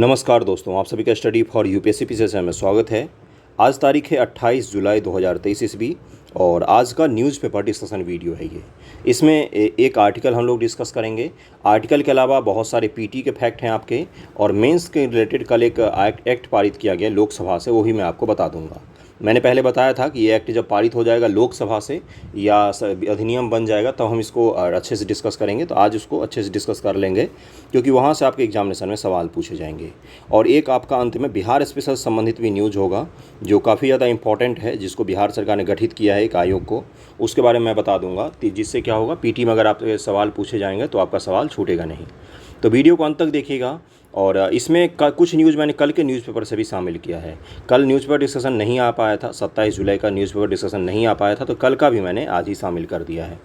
नमस्कार दोस्तों, आप सभी का स्टडी फॉर यूपीएससी पीसीएस में स्वागत है। आज तारीख है 28 जुलाई 2023 ईस्वी और आज का न्यूज़पेपर डिस्कशन वीडियो है ये। इसमें एक आर्टिकल हम लोग डिस्कस करेंगे। आर्टिकल के अलावा बहुत सारे पीटी के फैक्ट हैं आपके, और मेंस के रिलेटेड कल एक एक्ट पारित किया गया लोकसभा से, वो भी मैं आपको बता दूंगा। मैंने पहले बताया था कि ये एक्ट जब पारित हो जाएगा लोकसभा से या अधिनियम बन जाएगा तो हम इसको अच्छे से डिस्कस करेंगे। तो आज उसको अच्छे से डिस्कस कर लेंगे क्योंकि वहाँ से आपके एग्जामिनेशन में सवाल पूछे जाएंगे। और एक आपका अंत में बिहार स्पेशल संबंधित भी न्यूज़ होगा जो काफ़ी ज़्यादा इंपॉर्टेंट है, जिसको बिहार सरकार ने गठित किया है एक आयोग को, उसके बारे में मैं बता दूंगा। जिससे क्या होगा, पीटी में अगर आपके सवाल पूछे जाएंगे तो आपका सवाल छूटेगा नहीं। तो वीडियो को अंत तक देखिएगा। और इसमें कुछ न्यूज़ मैंने कल के न्यूज़पेपर से भी शामिल किया है। कल न्यूज़पेपर डिस्कशन नहीं आ पाया था, 27 जुलाई का न्यूज़पेपर डिस्कशन नहीं आ पाया था, तो कल का भी मैंने आज ही शामिल कर दिया है।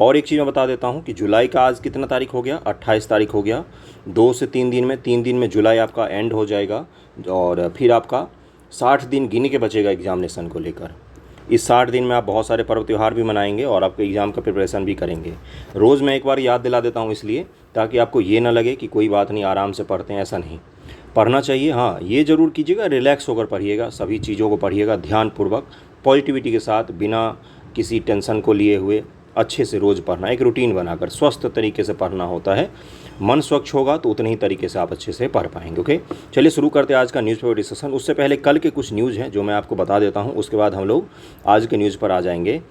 और एक चीज़ मैं बता देता हूँ कि जुलाई का आज कितना तारीख हो गया, 28 तारीख हो गया। 2 से 3 दिन में जुलाई आपका एंड हो जाएगा और फिर आपका 60 दिन गिने के बचेगा एग्जामिनेशन को लेकर। इस 60 दिन में आप बहुत सारे पर्व त्यौहार भी मनाएंगे और आपके एग्ज़ाम का प्रिपरेशन भी करेंगे। रोज़ मैं एक बार याद दिला देता हूँ इसलिए, ताकि आपको ये ना लगे कि कोई बात नहीं, आराम से पढ़ते हैं, ऐसा नहीं पढ़ना चाहिए। हाँ, ये ज़रूर कीजिएगा, रिलैक्स होकर पढ़िएगा, सभी चीज़ों को पढ़िएगा ध्यानपूर्वक, पॉजिटिविटी के साथ, बिना किसी टेंशन को लिए हुए अच्छे से रोज़ पढ़ना, एक रूटीन बनाकर स्वस्थ तरीके से पढ़ना होता है। मन स्वच्छ होगा तो उतने ही तरीके से आप अच्छे से पढ़ पाएंगे। ओके, चलिए शुरू करते हैं आज का न्यूज़पेपर डिस्कशन। उससे पहले कल के कुछ न्यूज़ हैं जो मैं आपको बता देता हूं, उसके बाद हम लोग आज के न्यूज़ पर आ जाएंगे।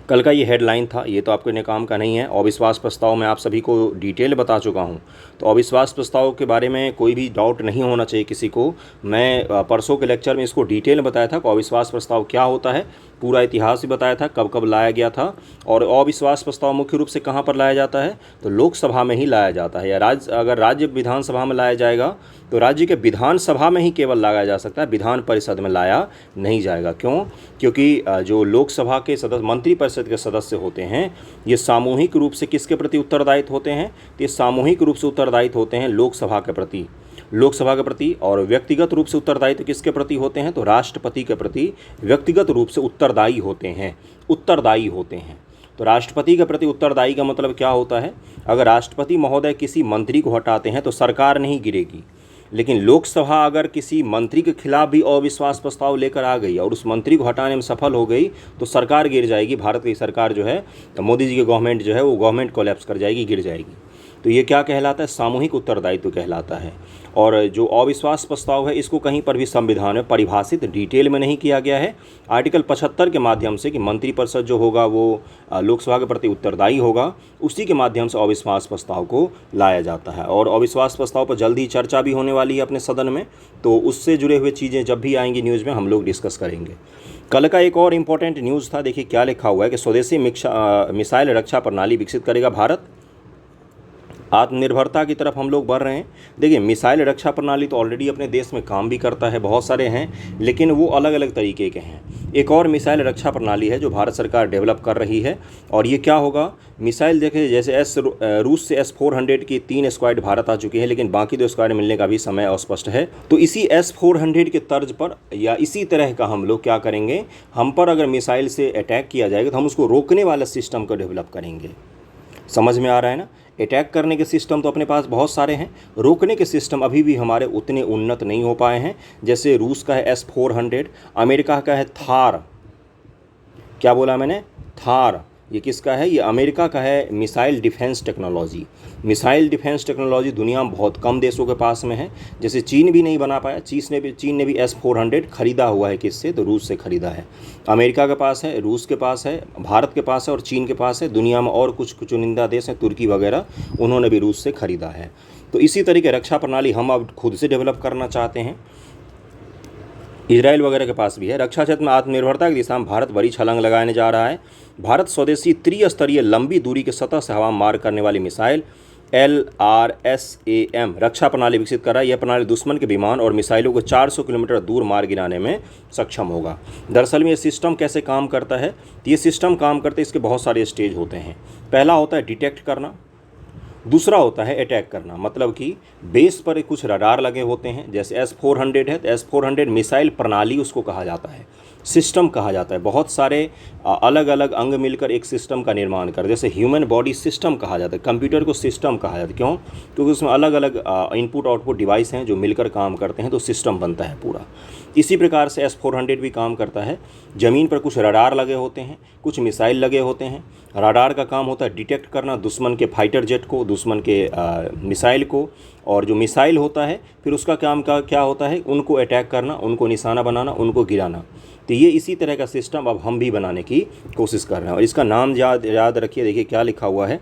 कल का ये हेडलाइन था, ये तो आपके ने काम का नहीं है। अविश्वास प्रस्ताव मैं आप सभी को डिटेल बता चुका हूँ, तो अविश्वास प्रस्ताव के बारे में कोई भी डाउट नहीं होना चाहिए किसी को। मैं परसों के लेक्चर में इसको डिटेल बताया था कि अविश्वास प्रस्ताव क्या होता है, पूरा इतिहास भी बताया था, कब कब लाया गया था। और अविश्वास प्रस्ताव मुख्य रूप से कहाँ पर लाया जाता है, तो लोकसभा में ही लाया जाता है। या अगर राज्य विधानसभा में लाया जाएगा तो राज्य के विधानसभा में ही केवल लाया जा सकता है, विधान परिषद में लाया नहीं जाएगा। क्यों? क्योंकि जो लोकसभा के सदस्य, मंत्रिपरिषद के सदस्य होते हैं, ये सामूहिक रूप से किसके प्रति उत्तरदायित्व होते हैं, तो ये सामूहिक रूप से उत्तरदायित्व होते हैं लोकसभा के प्रति, और व्यक्तिगत रूप से उत्तरदायित्व किसके प्रति होते हैं, तो राष्ट्रपति के प्रति व्यक्तिगत रूप से उत्तरदायी होते हैं। तो राष्ट्रपति के प्रति उत्तरदायी का मतलब क्या होता है, अगर राष्ट्रपति महोदय किसी मंत्री को हटाते हैं तो सरकार नहीं गिरेगी, लेकिन लोकसभा अगर किसी मंत्री के खिलाफ भी अविश्वास प्रस्ताव लेकर आ गई और उस मंत्री को हटाने में सफल हो गई तो सरकार गिर जाएगी। भारत की सरकार जो है, मोदी जी की गवर्नमेंट जो है, वो गवर्नमेंट कोलैप्स कर जाएगी, गिर जाएगी। तो ये क्या कहलाता है, सामूहिक उत्तरदायित्व कहलाता है। और जो अविश्वास प्रस्ताव है, इसको कहीं पर भी संविधान में परिभाषित डिटेल में नहीं किया गया है। आर्टिकल 75 के माध्यम से कि मंत्रिपरिषद जो होगा वो लोकसभा के प्रति उत्तरदायी होगा, उसी के माध्यम से अविश्वास प्रस्ताव को लाया जाता है। और अविश्वास प्रस्ताव पर जल्द ही चर्चा भी होने वाली है अपने सदन में, तो उससे जुड़े हुए चीज़ें जब भी आएंगी न्यूज़ में हम लोग डिस्कस करेंगे। कल का एक और इम्पोर्टेंट न्यूज़ था, देखिए क्या लिखा हुआ है कि स्वदेशी मिसाइल रक्षा प्रणाली विकसित करेगा भारत। आत्मनिर्भरता की तरफ हम लोग बढ़ रहे हैं। देखिए, मिसाइल रक्षा प्रणाली तो ऑलरेडी अपने देश में काम भी करता है, बहुत सारे हैं, लेकिन वो अलग अलग तरीके के हैं। एक और मिसाइल रक्षा प्रणाली है जो भारत सरकार डेवलप कर रही है, और ये क्या होगा, मिसाइल देखिए जैसे रूस से S-400 की 3 स्क्वाड भारत आ चुकी है, लेकिन बाकी 2 स्क्वाड मिलने का भी समय अस्पष्ट है। तो इसी S-400 के तर्ज पर या इसी तरह का हम लोग क्या करेंगे, हम पर अगर मिसाइल से अटैक किया जाएगा तो हम उसको रोकने वाला सिस्टम को डेवलप करेंगे। समझ में आ रहा है ना? अटैक करने के सिस्टम तो अपने पास बहुत सारे हैं, रोकने के सिस्टम अभी भी हमारे उतने उन्नत नहीं हो पाए हैं। जैसे रूस का है S-400, अमेरिका का है थार। क्या बोला मैंने? थार। ये किसका है? ये अमेरिका का है missile defence technology. Missile defence technology दुनिया में बहुत कम देशों के पास में है। जैसे चीन भी नहीं बना पाया, चीन ने भी S-400 खरीदा हुआ है। किससे? तो रूस से खरीदा है। अमेरिका के पास है, रूस के पास है, भारत के पास है और चीन के पास है। दुनिया में और कुछ चुनिंदा देश हैं, तुर्की वगैरह, उन्होंने भी रूस से खरीदा है। तो इसी तरीके रक्षा प्रणाली हम अब खुद से डेवलप करना चाहते हैं। इजराइल वगैरह के पास भी है। रक्षा क्षेत्र में आत्मनिर्भरता की दिशा में भारत बड़ी छलांग लगाने जा रहा है। भारत स्वदेशी त्रिस्तरीय लंबी दूरी के सतह से हवा में मार करने वाली मिसाइल LRSAM रक्षा प्रणाली विकसित कर रहा है। यह प्रणाली दुश्मन के विमान और मिसाइलों को 400 किलोमीटर दूर मार गिराने में सक्षम होगा। दरअसल में ये सिस्टम कैसे काम करता है, तो ये सिस्टम काम करते इसके बहुत सारे स्टेज होते हैं। पहला होता है डिटेक्ट करना, दूसरा होता है अटैक करना, मतलब कि बेस पर कुछ रडार लगे होते हैं। जैसे S-400 है तो S-400 मिसाइल प्रणाली उसको कहा जाता है। सिस्टम कहा जाता है। बहुत सारे अलग अलग अंग मिलकर एक सिस्टम का निर्माण कर, जैसे ह्यूमन बॉडी सिस्टम कहा जाता है, कंप्यूटर को सिस्टम कहा जाता है। क्यों? क्योंकि उसमें अलग अलग इनपुट आउटपुट डिवाइस हैं जो मिलकर काम करते हैं, तो सिस्टम बनता है पूरा। इसी प्रकार से S-400 भी काम करता है। ज़मीन पर कुछ रडार लगे होते हैं, कुछ मिसाइल लगे होते हैं। रडार का काम होता है डिटेक्ट करना दुश्मन के फाइटर जेट को, दुश्मन के मिसाइल को, और जो मिसाइल होता है फिर उसका काम का क्या होता है, उनको अटैक करना, उनको निशाना बनाना, उनको गिराना। तो ये इसी तरह का सिस्टम अब हम भी बनाने की कोशिश कर रहे हैं। और इसका नाम याद रखिए, देखिए क्या लिखा हुआ है,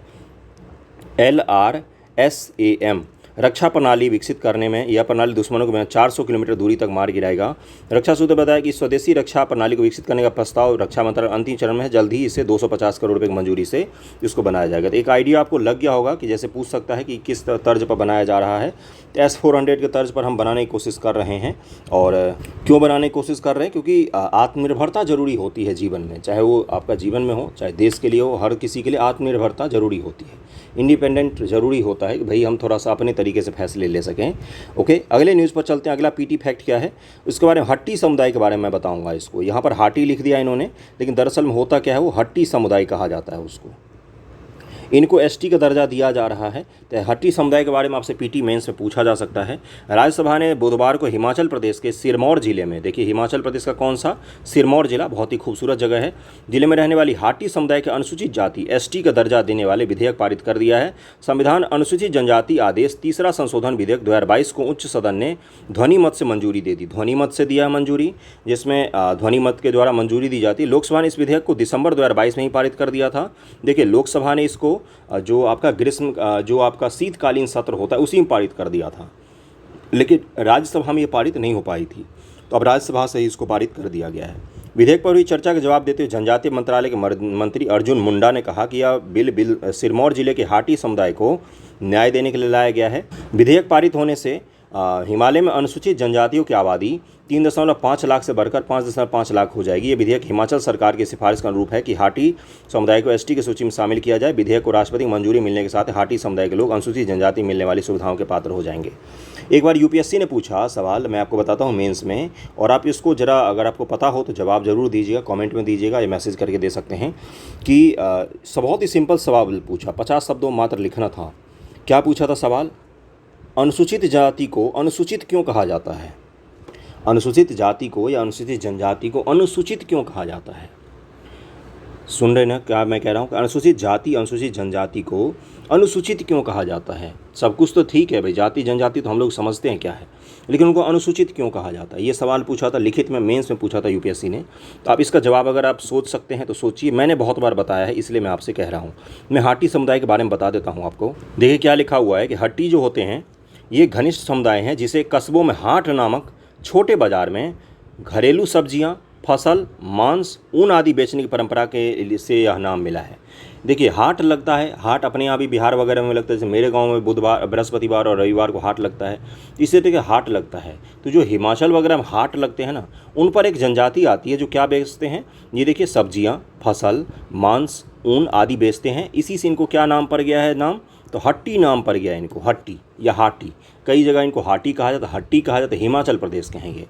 LRSAM। रक्षा प्रणाली विकसित करने में यह प्रणाली दुश्मनों को 400 किलोमीटर दूरी तक मार गिराएगा। रक्षा सूत्र बताया कि स्वदेशी रक्षा प्रणाली को विकसित करने का प्रस्ताव रक्षा मंत्रालय अंतिम चरण में है। जल्द ही इसे 250 करोड़ रुपये की मंजूरी से इसको बनाया जाएगा। तो एक आइडिया आपको लग गया होगा कि जैसे पूछ सकता है कि किस तर्ज पर बनाया जा रहा है। तो S-400 के तर्ज पर हम बनाने की कोशिश कर रहे हैं। और क्यों बनाने की कोशिश कर रहे हैं? क्योंकि आत्मनिर्भरता ज़रूरी होती है जीवन में, चाहे वो आपका जीवन में हो, चाहे देश के लिए हो, हर किसी के लिए आत्मनिर्भरता ज़रूरी होती है। इंडिपेंडेंट ज़रूरी होता है कि भाई हम थोड़ा सा अपने तरीके से फैसले ले सकें। ओके, अगले न्यूज़ पर चलते हैं। अगला PT फैक्ट क्या है उसके बारे में, हट्टी समुदाय के बारे में मैं बताऊंगा। इसको यहाँ पर हाटी लिख दिया इन्होंने, लेकिन दरअसल में होता क्या है, वो हट्टी समुदाय कहा जाता है उसको। इनको ST का दर्जा दिया जा रहा है। तो हट्टी समुदाय के बारे में आपसे PT मेंस में पूछा जा सकता है। राज्यसभा ने बुधवार को हिमाचल प्रदेश के सिरमौर जिले में, देखिए हिमाचल प्रदेश का कौन सा, सिरमौर जिला, बहुत ही खूबसूरत जगह है, जिले में रहने वाली हाटी समुदाय के अनुसूचित जाति ST का दर्जा देने वाले विधेयक पारित कर दिया है। संविधान अनुसूचित जनजाति आदेश तीसरा संशोधन विधेयक 2022 को उच्च सदन ने ध्वनि मत से मंजूरी दे दी। ध्वनि मत से दिया मंजूरी, जिसमें ध्वनि मत के द्वारा मंजूरी दी जाती है। लोकसभा ने इस विधेयक को दिसंबर 2022 में ही पारित कर दिया था। देखिए लोकसभा ने इसको जो आपका शीतकालीन सत्र होता है उसी में पारित कर दिया था, लेकिन राज्यसभा में ये पारित नहीं हो पाई थी। तो अब राज्यसभा से ही इसको पारित कर दिया गया है। विधेयक पर हुई चर्चा का जवाब देते हुए जनजातीय मंत्रालय के मंत्री अर्जुन मुंडा ने कहा कि यह बिल सिरमौर जिले के हाटी समुदाय को न्याय देने के लिए लाया गया है। विधेयक पारित होने से हिमालय में अनुसूचित जनजातियों की आबादी 3.5 लाख से बढ़कर 5.5 लाख हो जाएगी। ये विधेयक हिमाचल सरकार की सिफारिश का अनुरूप है कि हाटी समुदाय को ST की सूची में शामिल किया जाए। विधेयक को राष्ट्रपति की मंजूरी मिलने के साथ हाटी समुदाय के लोग अनुसूचित जनजाति मिलने वाली सुविधाओं के पात्र हो जाएंगे। एक बार UPSC ने पूछा सवाल, मैं आपको बताता हूँ मेंस में, और आप इसको ज़रा अगर आपको पता हो तो जवाब ज़रूर दीजिएगा, कमेंट में दीजिएगा या मैसेज करके दे सकते हैं कि बहुत ही सिंपल सवाल पूछा, 50 शब्दों मात्र लिखना था। क्या पूछा था सवाल? अनुसूचित जाति को अनुसूचित क्यों कहा जाता है? अनुसूचित जाति को या अनुसूचित जनजाति को अनुसूचित क्यों कहा जाता है? सुन रहे ना क्या मैं कह रहा हूँ? अनुसूचित जाति अनुसूचित जनजाति को अनुसूचित क्यों कहा जाता है? सब कुछ तो ठीक है भाई, जाति जनजाति तो हम लोग समझते हैं क्या है, लेकिन उनको अनुसूचित क्यों कहा जाता है? ये सवाल पूछा था, लिखित में मेंस में पूछा था UPSC ने। तो आप इसका जवाब अगर आप सोच सकते हैं तो सोचिए। मैंने बहुत बार बताया है, इसलिए मैं आपसे कह रहा हूँ। मैं हाटी समुदाय के बारे में बता देता हूँ आपको। देखिए क्या लिखा हुआ है कि हट्टी जो होते हैं ये घनिष्ठ समुदाय हैं जिसे कस्बों में हाट नामक छोटे बाजार में घरेलू सब्जियां, फसल, मांस, ऊन आदि बेचने की परंपरा के से यह नाम मिला है। देखिए हाट लगता है, हाट अपने यहाँ भी बिहार वगैरह में लगता है, जैसे मेरे गांव में बुधवार, बृहस्पतिवार और रविवार को हाट लगता है, इसी तरह हाट लगता है। तो जो हिमाचल वगैरह में हाट लगते हैं ना, उन पर एक जनजाति आती है जो क्या बेचते हैं, ये देखिए सब्जियाँ, फसल, मांस, ऊन आदि बेचते हैं। इसी से इनको क्या नाम पड़ गया है, नाम तो हट्टी नाम पड़ गया है इनको, हट्टी या हाटी। कई जगह इनको हाटी कहा जाता है, हट्टी कहा जाता है, हिमाचल प्रदेश के हैं ये।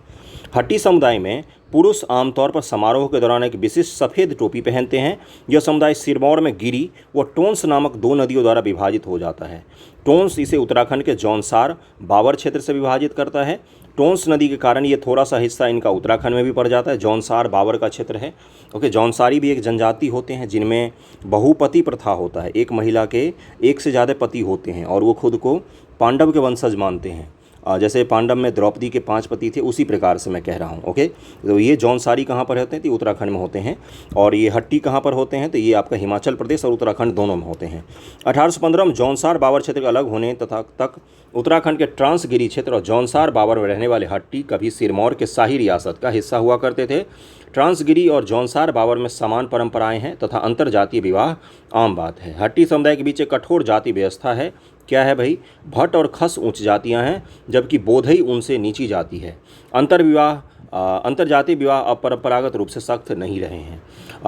हट्टी समुदाय में पुरुष आमतौर पर समारोह के दौरान एक विशिष्ट सफ़ेद टोपी पहनते हैं। यह समुदाय सिरमौर में गिरी व टोंस नामक 2 नदियों द्वारा विभाजित हो जाता है। टोंस इसे उत्तराखंड के जौनसार बाबर क्षेत्र से विभाजित करता है। टोंस नदी के कारण ये थोड़ा सा हिस्सा इनका उत्तराखंड में भी पड़ जाता है। जौनसार बाबर का क्षेत्र है। ओके, जौनसारी भी एक जनजाति होते हैं जिनमें बहुपति प्रथा होता है, एक महिला के एक से ज़्यादा पति होते हैं और वो खुद को पांडव के वंशज मानते हैं। जैसे पांडव में द्रौपदी के 5 पति थे, उसी प्रकार से मैं कह रहा हूँ। ओके, तो ये जौनसारी कहाँ पर होते हैं? तो उत्तराखंड में होते हैं। और ये हट्टी कहाँ पर होते हैं? तो ये आपका हिमाचल प्रदेश और उत्तराखंड दोनों में होते हैं। 1815 में जौनसार बाबर क्षेत्र के अलग होने तक उत्तराखंड के ट्रांसगिरी क्षेत्र और जौनसार बाबर में रहने वाले हट्टी कभी सिरमौर के शाही रियासत का हिस्सा हुआ करते थे। ट्रांसगिरी और जौनसार बाबर में समान परंपराएं हैं तथा अंतरजातीय विवाह आम बात है। हट्टी समुदाय के बीच एक कठोर जाति व्यवस्था है। क्या है भाई? भट्ट और खस उच्च जातियां हैं, जबकि बोधई उनसे नीची जाति है। अंतरजातीय विवाह अपरंपरागत रूप से सख्त नहीं रहे हैं।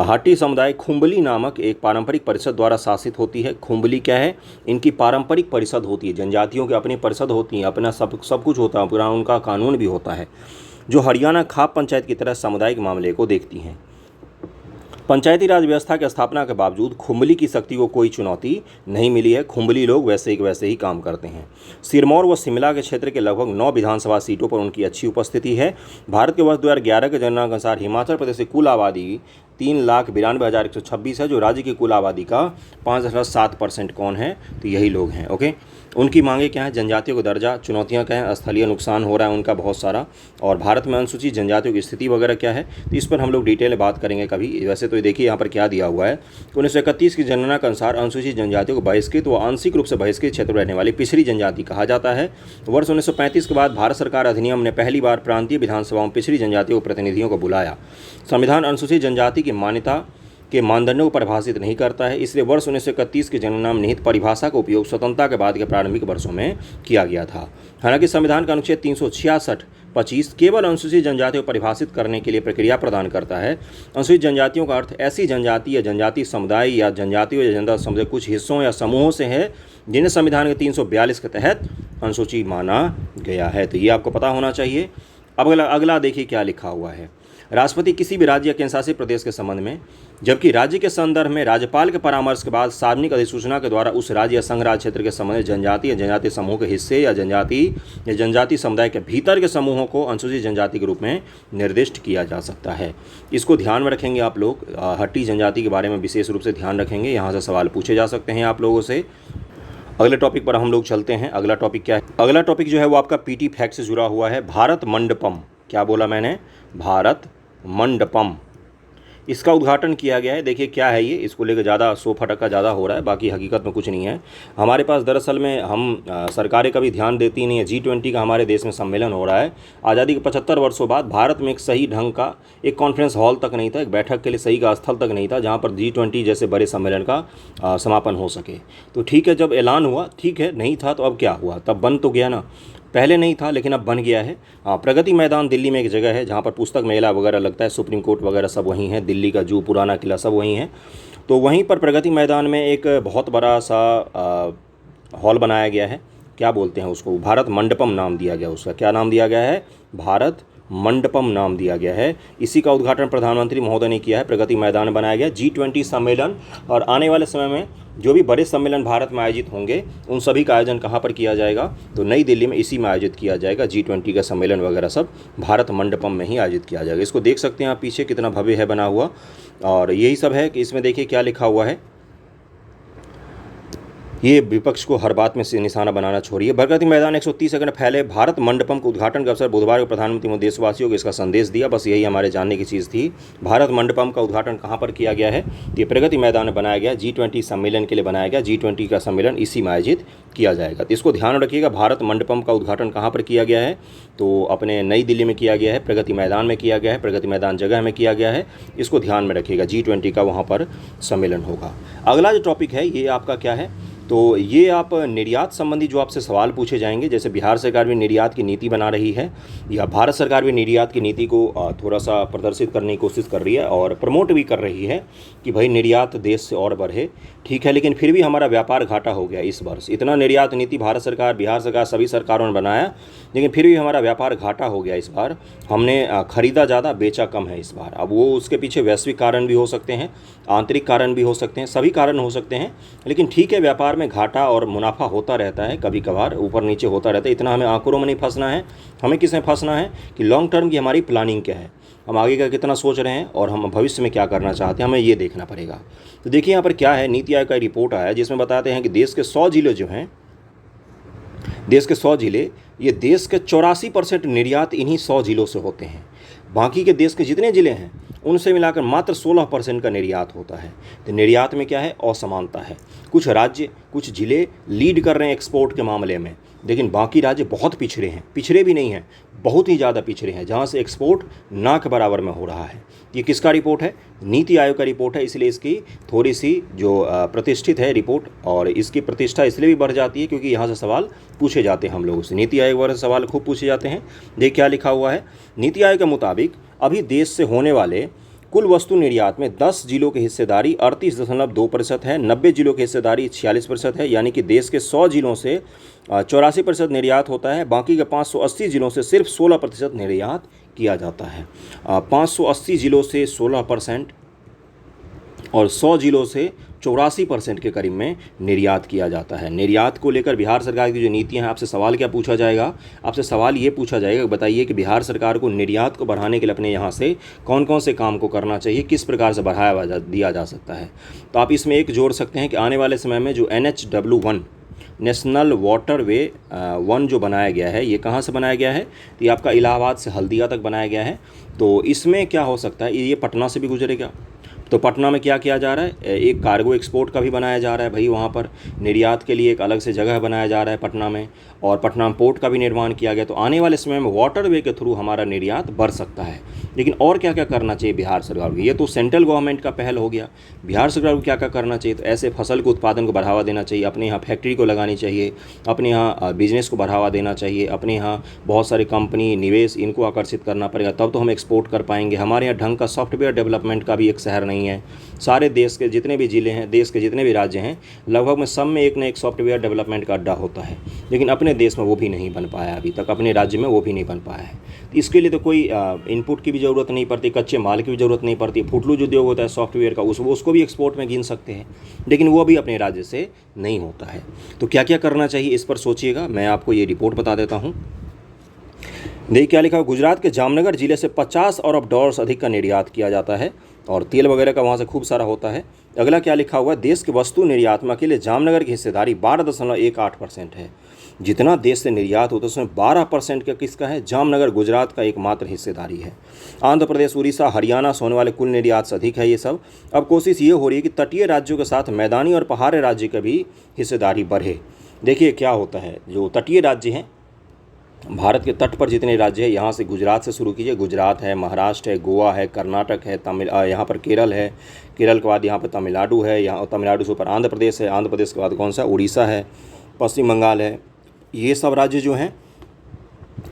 हट्टी समुदाय खुम्बली नामक एक पारंपरिक परिषद द्वारा शासित होती है। खुम्बली क्या है? इनकी पारंपरिक परिषद होती है। जनजातियों की अपनी परिषद होती है, अपना सब कुछ होता है, पूरा उनका कानून भी होता है। जो हरियाणा खाप पंचायत की तरह सामुदायिक मामले को देखती हैं। पंचायती राज व्यवस्था की स्थापना के बावजूद खुम्बली की शक्ति को कोई चुनौती नहीं मिली है। खुम्बली लोग वैसे ही काम करते हैं। सिरमौर व शिमला के क्षेत्र के लगभग 9 विधानसभा सीटों पर उनकी अच्छी उपस्थिति है। भारत के वर्ष 2011 के जनगणना के अनुसार हिमाचल प्रदेश की कुल आबादी 3,92,126 है, जो राज्य की कुल आबादी का 5.7% कौन है, तो यही लोग हैं। ओके, उनकी मांगे क्या है? जनजातियों का दर्जा, चुनौतियां क्या हैं? स्थलीय नुकसान हो रहा है उनका बहुत सारा, और भारत में अनुसूचित जनजातियों की स्थिति वगैरह क्या है, तो इस पर हम लोग डिटेल में बात करेंगे कभी। वैसे तो देखिए यहाँ पर क्या दिया हुआ है, 1931 की जनगणना के अनुसार अनुसूचित जनजातियों को बहिष्कृत व आंशिक रूप से बहिष्कृत क्षेत्र में रहने वाली पिछड़ी जनजाति कहा जाता है। वर्ष 1935 के बाद भारत सरकार अधिनियम ने पहली बार प्रांतीय विधानसभाओं में पिछड़ी जनजातियों के प्रतिनिधियों को बुलाया। संविधान अनुसूचित जनजाति की मान्यता के मानदंडों को परिभाषित नहीं करता है, इसलिए वर्ष 1931 की जनगणना में निहित परिभाषा का उपयोग स्वतंत्रता के बाद के प्रारंभिक वर्षों में किया गया था। हालांकि संविधान का अनुच्छेद 366(25) केवल अनुसूचित जनजातियों को परिभाषित करने के लिए प्रक्रिया प्रदान करता है। अनुसूचित जनजातियों का अर्थ ऐसी जनजाति या जनजाति समुदाय या जनजातियों या जनता समुदाय कुछ हिस्सों या समूहों से है जिन्हें संविधान के 342 के तहत अनुसूचित माना गया है। तो ये आपको पता होना चाहिए। अब अगला देखिए क्या लिखा हुआ है। राष्ट्रपति किसी भी राज्य या केंद्र शासित प्रदेश के संबंध में, जबकि राज्य के संदर्भ में राज्यपाल के परामर्श के बाद सार्वजनिक अधिसूचना के द्वारा उस राज्य या संघ राज्य क्षेत्र के संबंध में जनजाति या जनजाति समूह के हिस्से या जनजाति समुदाय के भीतर के समूहों को अनुसूचित जनजाति के रूप में निर्दिष्ट किया जा सकता है। इसको ध्यान में रखेंगे आप लोग। हट्टी जनजाति के बारे में विशेष रूप से ध्यान रखेंगे, यहाँ से सवाल पूछे जा सकते हैं आप लोगों से। अगले टॉपिक पर हम लोग चलते हैं। अगला टॉपिक क्या है? अगला टॉपिक जो है वो आपका पीटी फैक्ट से जुड़ा हुआ है। भारत मंडपम, क्या बोला मैंने? भारत मंडपम, इसका उद्घाटन किया गया है। देखिए क्या है ये, इसको लेकर ज़्यादा सो फटका ज़्यादा हो रहा है, बाकी हकीकत में कुछ नहीं है। हमारे पास दरअसल में हम सरकारें कभी ध्यान देती नहीं है। G20 का हमारे देश में सम्मेलन हो रहा है। आज़ादी के 75 वर्षों बाद भारत में एक सही ढंग का एक कॉन्फ्रेंस हॉल तक नहीं था, एक बैठक के लिए सही का स्थल तक नहीं था जहाँ पर G20 जैसे बड़े सम्मेलन का समापन हो सके। तो ठीक है, जब ऐलान हुआ ठीक है, नहीं था तो अब क्या हुआ, तब बन तो गया ना। पहले नहीं था लेकिन अब बन गया है। प्रगति मैदान दिल्ली में एक जगह है जहाँ पर पुस्तक मेला वगैरह लगता है, सुप्रीम कोर्ट वगैरह सब वहीं है, दिल्ली का जू, पुराना किला सब वहीं है। तो वहीं पर प्रगति मैदान में एक बहुत बड़ा सा हॉल बनाया गया है। क्या बोलते हैं उसको? भारत मंडपम नाम दिया गया उसका। क्या नाम दिया गया है? भारत मंडपम नाम दिया गया है। इसी का उद्घाटन प्रधानमंत्री महोदय ने किया है। प्रगति मैदान बनाया गया। G20 सम्मेलन और आने वाले समय में जो भी बड़े सम्मेलन भारत में आयोजित होंगे उन सभी का आयोजन कहाँ पर किया जाएगा? तो नई दिल्ली में इसी में आयोजित किया जाएगा। G20 का सम्मेलन वगैरह सब भारत मंडपम में ही आयोजित किया जाएगा। इसको देख सकते हैं आप पीछे कितना भव्य है बना हुआ, और यही सब है कि इसमें देखिए क्या लिखा हुआ है। ये विपक्ष को हर बात में से निशाना बनाना छोड़िए। प्रगति मैदान 130 एकड़ फैले भारत मंडपम के उद्घाटन के अवसर बुधवार को प्रधानमंत्री ने देशवासियों को इसका संदेश दिया। बस यही हमारे जानने की चीज़ थी। भारत मंडपम का उद्घाटन कहाँ पर किया गया है? ये प्रगति मैदान में बनाया गया। G20 सम्मेलन के लिए बनाया गया। G20 का सम्मेलन इसी में आयोजित किया जाएगा। तो इसको ध्यान रखिएगा। भारत मंडपम का उद्घाटन कहाँ पर किया गया है? तो अपने नई दिल्ली में किया गया है, प्रगति मैदान में किया गया है, प्रगति मैदान जगह में किया गया है। इसको ध्यान में रखिएगा। G20 का वहाँ पर सम्मेलन होगा। अगला जो टॉपिक है ये आपका क्या है? तो ये आप निर्यात संबंधी जो आपसे सवाल पूछे जाएंगे, जैसे बिहार सरकार भी निर्यात की नीति बना रही है या भारत सरकार भी निर्यात की नीति को थोड़ा सा प्रदर्शित करने की कोशिश कर रही है और प्रमोट भी कर रही है कि भाई निर्यात देश से और बढ़े। ठीक है, लेकिन फिर भी हमारा व्यापार घाटा हो गया इस वर्ष। इतना निर्यात नीति भारत सरकार, बिहार सरकार, सभी सरकारों ने बनाया, लेकिन फिर भी हमारा व्यापार घाटा हो गया इस बार। हमने खरीदा ज़्यादा, बेचा कम है इस बार। अब वो उसके पीछे वैश्विक कारण भी हो सकते हैं, आंतरिक कारण भी हो सकते हैं, सभी कारण हो सकते हैं। लेकिन ठीक है, व्यापार में घाटा और मुनाफा होता रहता है, कभी कभार ऊपर नीचे होता रहता है। इतना हमें आंकड़ों में नहीं फंसना है। हमें किस में फंसना है कि लॉन्ग टर्म की हमारी प्लानिंग क्या है, हम आगे का कितना सोच रहे हैं और हम भविष्य में क्या करना चाहते हैं, हमें ये देखना पड़ेगा। तो देखिए यहाँ पर क्या है, नीति आयोग का रिपोर्ट आया है जिसमें बताते हैं कि देश के 100 जिले जो हैं, देश के 100 जिले, ये देश के 84% निर्यात इन्हीं 100 जिलों से होते हैं। बाकी के देश के जितने ज़िले हैं उनसे मिलाकर मात्र 16% का निर्यात होता है। तो निर्यात में क्या है? असमानता है। कुछ राज्य, कुछ ज़िले लीड कर रहे हैं एक्सपोर्ट के मामले में, लेकिन बाकी राज्य बहुत पिछड़े हैं। पिछड़े भी नहीं हैं, बहुत ही ज़्यादा पिछड़े हैं, जहाँ से एक्सपोर्ट ना के बराबर में हो रहा है। ये किसका रिपोर्ट है? नीति आयोग का रिपोर्ट है। इसलिए इसकी थोड़ी सी जो प्रतिष्ठित है रिपोर्ट, और इसकी प्रतिष्ठा इसलिए भी बढ़ जाती है क्योंकि यहाँ से सवाल पूछे जाते हैं हम लोगों से। नीति आयोग वाले सवाल खूब पूछे जाते हैं। देखिए क्या लिखा हुआ है। नीति आयोग के मुताबिक अभी देश से होने वाले कुल वस्तु निर्यात में 10 जिलों की हिस्सेदारी 38.2% है, 90 जिलों की हिस्सेदारी 46% है। यानी कि देश के 100 जिलों से 84% निर्यात होता है। बाकी के 580 ज़िलों से सिर्फ 16% निर्यात किया जाता है। 580 ज़िलों से 16% और 100 ज़िलों से 84% के करीब में निर्यात किया जाता है। निर्यात को लेकर बिहार सरकार की जो नीतियां हैं, आपसे सवाल क्या पूछा जाएगा? आपसे सवाल ये पूछा जाएगा, बताइए कि बिहार सरकार को निर्यात को बढ़ाने के लिए अपने यहाँ से कौन कौन से काम को करना चाहिए, किस प्रकार से बढ़ावा दिया जा सकता है। तो आप इसमें एक जोड़ सकते हैं कि आने वाले समय में जो NHW1 नेशनल वाटर वे 1 जो बनाया गया है, ये कहाँ से बनाया गया है? तो ये आपका इलाहाबाद से हल्दिया तक बनाया गया है। तो इसमें क्या हो सकता है, ये पटना से भी गुजरेगा। तो पटना में क्या किया जा रहा है, एक कार्गो एक्सपोर्ट का भी बनाया जा रहा है भाई, वहाँ पर निर्यात के लिए एक अलग से जगह बनाया जा रहा है पटना में, और पटना में पोर्ट का भी निर्माण किया गया। तो आने वाले समय में वाटरवे के थ्रू हमारा निर्यात बढ़ सकता है। लेकिन और क्या क्या करना चाहिए बिहार सरकार को? ये तो सेंट्रल गवर्नमेंट का पहल हो गया। बिहार सरकार को क्या क्या करना चाहिए? तो ऐसे फसल के उत्पादन को बढ़ावा देना चाहिए, अपने यहाँ फैक्ट्री को लगानी चाहिए, अपने यहाँ बिजनेस को बढ़ावा देना चाहिए, अपने यहाँ बहुत सारी कंपनी निवेश इनको आकर्षित करना पड़ेगा, तब तो हम एक्सपोर्ट कर पाएंगे। हमारे यहाँ ढंग का सॉफ्टवेयर डेवलपमेंट का भी एक शहर नहीं है। सारे देश के जितने भी ज़िले हैं, देश के जितने भी राज्य हैं, लगभग में सब में एक न एक सॉफ्टवेयर डेवलपमेंट का अड्डा होता है, लेकिन अपने देश में वो भी नहीं बन पाया अभी तक, अपने राज्य में वो भी नहीं बन पाया है। इसके लिए तो कोई इनपुट की भी ज़रूरत नहीं पड़ती, कच्चे माल की भी ज़रूरत नहीं पड़ती। फुटलूज उद्योग होता है सॉफ्टवेयर का, उसको भी एक्सपोर्ट में गिन सकते हैं, लेकिन वो भी अपने राज्य से नहीं होता है। तो क्या क्या करना चाहिए इस पर सोचिएगा, मैं आपको ये रिपोर्ट बता देता हूँ। देखिए क्या लिखा है, गुजरात के जामनगर जिले से 50 अरब डॉलर अधिक का निर्यात किया जाता है और तेल वगैरह का वहाँ से खूब सारा होता है। अगला क्या लिखा हुआ है, देश के वस्तु निर्यात में अकेले जामनगर की हिस्सेदारी 12.18% है। जितना देश से निर्यात होता है उसमें 12% का किसका है? जामनगर गुजरात का एकमात्र हिस्सेदारी है। आंध्र प्रदेश, उड़ीसा, हरियाणा से होने वाले कुल निर्यात से अधिक है ये सब। अब कोशिश ये हो रही है कि तटीय राज्यों के साथ मैदानी और पहाड़ी राज्य का भी हिस्सेदारी बढ़े। देखिए क्या होता है, जो तटीय राज्य हैं, भारत के तट पर जितने राज्य हैं, यहाँ से गुजरात से शुरू कीजिए। गुजरात है, महाराष्ट्र है, गोवा है, कर्नाटक है, यहाँ पर केरल है, केरल के बाद यहाँ पर तमिलनाडु है, यहाँ तमिलनाडु से ऊपर आंध्र प्रदेश है, आंध्र प्रदेश के बाद कौन सा? उड़ीसा है, पश्चिम बंगाल है। ये सब राज्य जो हैं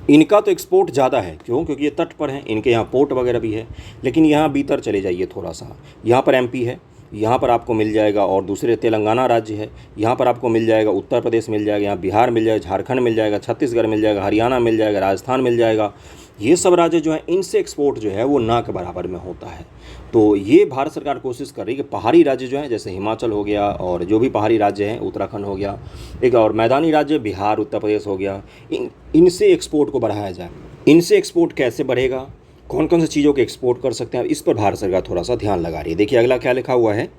इनका तो एक्सपोर्ट ज़्यादा है। क्यों? क्योंकि ये तट पर हैं, इनके यहाँ पोर्ट वगैरह भी है। लेकिन यहाँ भीतर चले जाइए थोड़ा सा, यहाँ पर MP है, यहाँ पर आपको मिल जाएगा, और दूसरे तेलंगाना राज्य है, यहाँ पर आपको मिल जाएगा, उत्तर प्रदेश मिल जाएगा, यहाँ बिहार मिल जाएगा, झारखंड मिल जाएगा, छत्तीसगढ़ मिल जाएगा, हरियाणा मिल जाएगा, राजस्थान मिल जाएगा। ये सब राज्य जो हैं इनसे एक्सपोर्ट जो है वो ना के बराबर में होता है। तो ये भारत सरकार कोशिश कर रही है कि पहाड़ी राज्य जो हैं, जैसे हिमाचल हो गया और जो भी पहाड़ी राज्य हैं, उत्तराखंड हो गया, एक और मैदानी राज्य बिहार, उत्तर प्रदेश हो गया, इनसे एक्सपोर्ट को बढ़ाया जाए। इनसे एक्सपोर्ट कैसे बढ़ेगा, कौन कौन सी चीज़ों के एक्सपोर्ट कर सकते हैं, इस पर भारत सरकार थोड़ा सा ध्यान लगा रही है। देखिए अगला क्या लिखा हुआ है,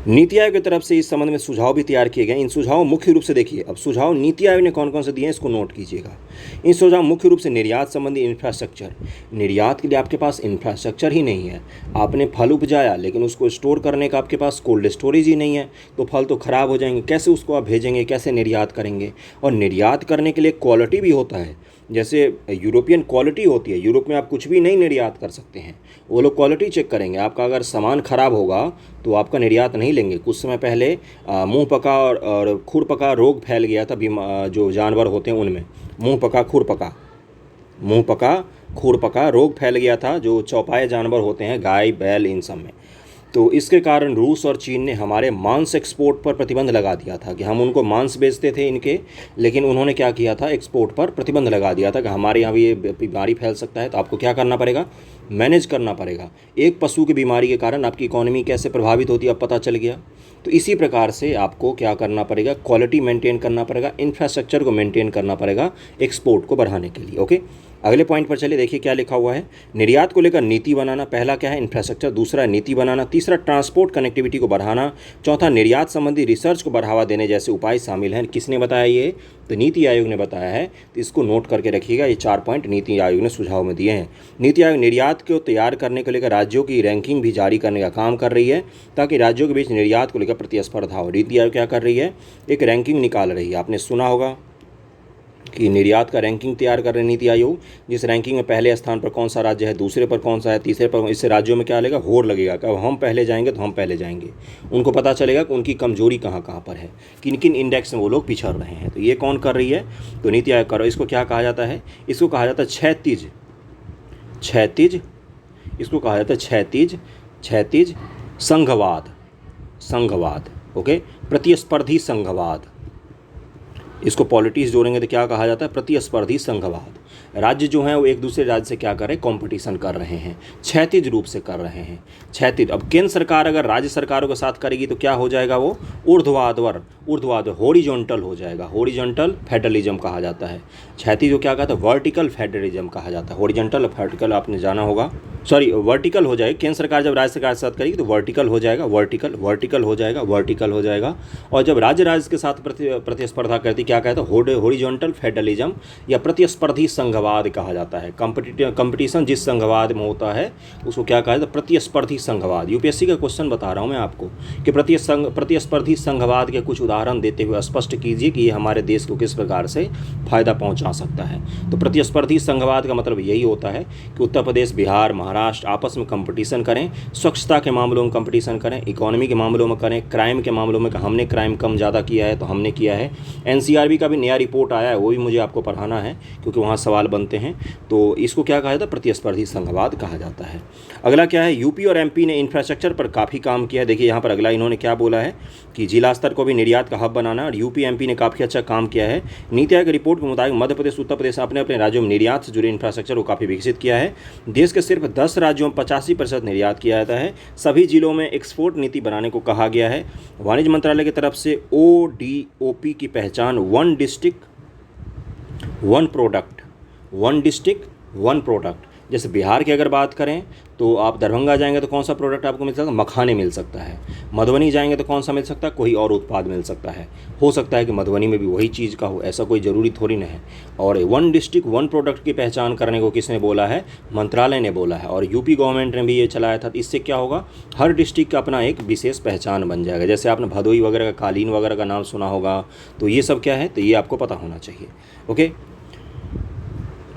नीति आयोग की तरफ से इस संबंध में सुझाव भी तैयार किए गए। इन सुझाव मुख्य रूप से देखिए, अब सुझाव नीति आयोग ने कौन कौन से दिए हैं इसको नोट कीजिएगा। इन सुझाव मुख्य रूप से निर्यात संबंधी इंफ्रास्ट्रक्चर, निर्यात के लिए आपके पास इंफ्रास्ट्रक्चर ही नहीं है, आपने फल उपजाया लेकिन उसको स्टोर करने का आपके पास कोल्ड स्टोरेज ही नहीं है, तो फल तो ख़राब हो जाएंगे, कैसे उसको आप भेजेंगे, कैसे निर्यात करेंगे? और निर्यात करने के लिए क्वालिटी भी होता है, जैसे यूरोपियन क्वालिटी होती है, यूरोप में आप कुछ भी नहीं निर्यात कर सकते हैं, वो लोग क्वालिटी चेक करेंगे। आपका अगर सामान ख़राब होगा तो आपका निर्यात नहीं लेंगे। कुछ समय पहले मुंह पका और खुर पका रोग फैल गया था, जो जानवर होते हैं उनमें मुंह पका खुर पका रोग फैल गया था, जो चौपाए जानवर होते हैं, गाय बैल, इन सब में। तो इसके कारण रूस और चीन ने हमारे मांस एक्सपोर्ट पर प्रतिबंध लगा दिया था कि हम उनको मांस बेचते थे इनके, लेकिन उन्होंने क्या किया था, एक्सपोर्ट पर प्रतिबंध लगा दिया था कि हमारे यहाँ भी ये बीमारी फैल सकता है। तो आपको क्या करना पड़ेगा, मैनेज करना पड़ेगा। एक पशु की बीमारी के कारण आपकी इकोनॉमी कैसे प्रभावित होती है अब पता चल गया। तो इसी प्रकार से आपको क्या करना पड़ेगा, क्वालिटी मेंटेन करना पड़ेगा, इंफ्रास्ट्रक्चर को मेंटेन करना पड़ेगा एक्सपोर्ट को बढ़ाने के लिए। ओके, अगले पॉइंट पर चलिए। देखिए क्या लिखा हुआ है, निर्यात को लेकर नीति बनाना। पहला क्या है, इंफ्रास्ट्रक्चर, दूसरा नीति बनाना, तीसरा ट्रांसपोर्ट कनेक्टिविटी को बढ़ाना, चौथा निर्यात संबंधी रिसर्च को बढ़ावा देने जैसे उपाय शामिल हैं। किसने बताया ये? तो नीति आयोग ने बताया है। तो इसको नोट करके रखिएगा, ये 4 पॉइंट नीति आयोग ने सुझाव में दिए हैं। नीति आयोग निर्यात को तैयार करने को लेकर राज्यों की रैंकिंग भी जारी करने का काम कर रही है, ताकि राज्यों के बीच निर्यात को लेकर प्रतिस्पर्धा हो। नीति आयोग क्या कर रही है, एक रैंकिंग निकाल रही है। आपने सुना होगा कि निर्यात का रैंकिंग तैयार कर रहे नीति आयोग, जिस रैंकिंग में पहले स्थान पर कौन सा राज्य है, दूसरे पर कौन सा है, तीसरे पर। इससे राज्यों में क्या लगेगा, होड़ लगेगा कि अब हम पहले जाएंगे तो हम पहले जाएंगे। उनको पता चलेगा कि उनकी कमजोरी कहाँ कहाँ पर है, किन किन इंडेक्स में वो लोग पिछड़ रहे हैं। तो ये कौन कर रही है, तो नीति आयोग कर रहा है। इसको क्या कहा जाता है, इसको कहा जाता है क्षैतिज, इसको कहा जाता है क्षैतिज संघवाद। ओके, प्रतिस्पर्धी संघवाद। इसको पॉलिटिक्स जोड़ेंगे तो क्या कहा जाता है, प्रतिस्पर्धी संघवाद। राज्य जो हैं वो एक दूसरे राज्य से क्या कर रहे हैं, कॉम्पिटिशन कर रहे हैं, क्षैतिज रूप से कर रहे हैं, क्षैतिज। अब केंद्र सरकार अगर राज्य सरकारों के साथ करेगी तो क्या हो जाएगा, वो ऊर्ध्वाधर हॉरिजॉन्टल हो जाएगा, हॉरिजॉन्टल फेडरलिज्म कहा जाता है। क्षैतिज को क्या कहता है, वर्टिकल फेडरलिज्म कहा जाता है। हॉरिजॉन्टल वर्टिकल आपने जाना होगा, सॉरी वर्टिकल हो जाएगा। केंद्र सरकार जब राज्य सरकार के साथ करेगी तो वर्टिकल हो जाएगा, वर्टिकल हो जाएगा, वर्टिकल हो जाएगा। और जब राज्य के साथ प्रतिस्पर्धा करती क्या कहता है, हॉरिजॉन्टल फेडरलिज्म या प्रतिस्पर्धी संघवाद कहा जाता है। कंपटीशन जिस संघवाद में होता है उसको क्या कहा जाता है, प्रतिस्पर्धी संघवाद। यूपीएससी का क्वेश्चन बता रहा हूँ मैं आपको कि प्रतिस्पर्धी संघवाद के कुछ उदाहरण देते हुए स्पष्ट कीजिए कि ये हमारे देश को किस प्रकार से फायदा पहुंचा सकता है। तो प्रतिस्पर्धी संघवाद का मतलब यही होता है कि उत्तर प्रदेश, बिहार, महाराष्ट्र आपस में कंपटीशन करें, स्वच्छता के मामलों में कंपटीशन करें, इकोनॉमी के मामलों में करें, क्राइम के मामलों में हमने क्राइम कम ज़्यादा किया है तो हमने किया है। एनसीआरबी का भी नया रिपोर्ट आया है, वो भी मुझे आपको पढ़ाना है क्योंकि वहाँ सवाल बनते हैं। तो इसको क्या कहा जाता है, प्रतिस्पर्धी संघवाद कहा जाता है। अगला क्या है, यूपी और एमपी ने इंफ्रास्ट्रक्चर पर काफ़ी काम किया है। देखिए यहाँ पर अगला इन्होंने क्या बोला है कि जिला स्तर को भी निर्यात का हब बनाना, और यूपी एमपी ने काफ़ी अच्छा काम किया है। नीति आयोग की रिपोर्ट के मुताबिक मध्य प्रदेश, उत्तर प्रदेश अपने अपने राज्यों में निर्यात से जुड़े इंफ्रास्ट्रक्चर को काफ़ी विकसित किया है। देश के सिर्फ 10 राज्यों में 85% निर्यात किया जाता है। सभी जिलों में एक्सपोर्ट नीति बनाने को कहा गया है। वाणिज्य मंत्रालय की तरफ से ODOP की पहचान वन डिस्ट्रिक्ट वन प्रोडक्ट। जैसे बिहार की अगर बात करें तो आप दरभंगा जाएंगे तो कौन सा प्रोडक्ट आपको मिल सकता है, मखाने मिल सकता है। मधुबनी जाएंगे तो कौन सा मिल सकता है, कोई और उत्पाद मिल सकता है। हो सकता है कि मधुबनी में भी वही चीज़ का हो, ऐसा कोई ज़रूरी थोड़ी ना है। और वन डिस्ट्रिक्ट वन प्रोडक्ट की पहचान करने को किसने बोला है, मंत्रालय ने बोला है। और यूपी गवर्नमेंट ने भी ये चलाया था। तो इससे क्या होगा, हर डिस्ट्रिक्ट का अपना एक विशेष पहचान बन जाएगा। जैसे आपने भदोही वगैरह का, कालीन वगैरह का नाम सुना होगा, तो ये सब क्या है, तो ये आपको पता होना चाहिए। ओके,